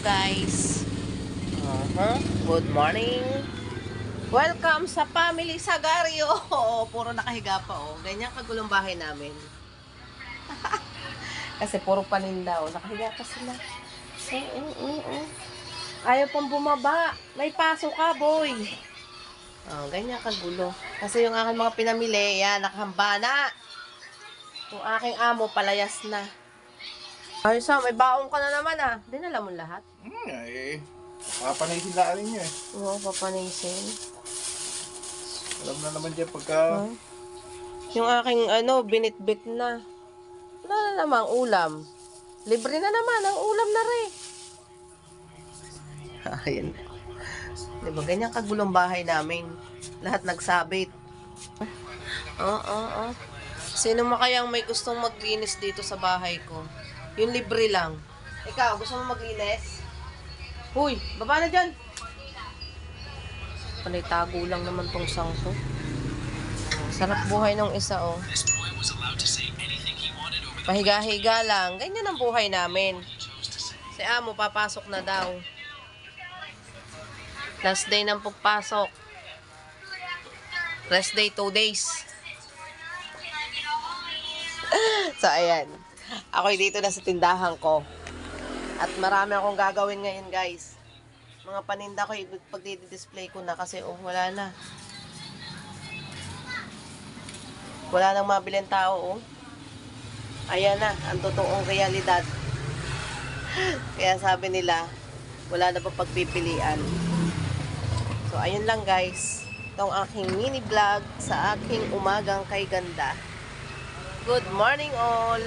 guys. Good morning. Welcome sa Family Sagario. Oo, puro nakahiga pa oh. Ganyan kagulong bahay namin. Kasi puro paninda oh. Nakahiga pa sila. Ayaw pang bumaba. May paso ka, boy. Oh, ganyan kagulo. Kasi yung aking mga pinamili, yan, nakahamba na. Yung aking amo, palayas na. Ay, Sam, may baong ka na naman ah. Dinala mo lahat? Papanisin lang rin niyo eh. Oo, papanisin. Alam na naman dyan pagka... Yung aking binitbit na. Wala na namang ulam. Libre na naman ang ulam na rin. Ayan. Diba, ganyan kagulong bahay namin. Lahat nagsabit. Oo. Sino mo kayang may gustong maglinis dito sa bahay ko? Yung libre lang. Ikaw, gusto mo maglinis? Huy, baba na dyan. Panay tago lang naman tong sangso. Sarap buhay ng isa, oh. Pahiga-higa lang. Ganyan ang buhay namin. Si amo, papasok na daw. Last day ng pagpasok. Rest day, 2 days. So, ayan. Ako'y dito na sa tindahan ko. At marami akong gagawin ngayon, guys. Mga paninda ko, pag-display ko na kasi, wala na. Wala nang mabiling tao, oh. Ayan na, ang totoong realidad. Kaya sabi nila, wala na pa pagpipilian. So, ayun lang, guys. Itong aking mini vlog sa aking umagang kay ganda. Good morning, all!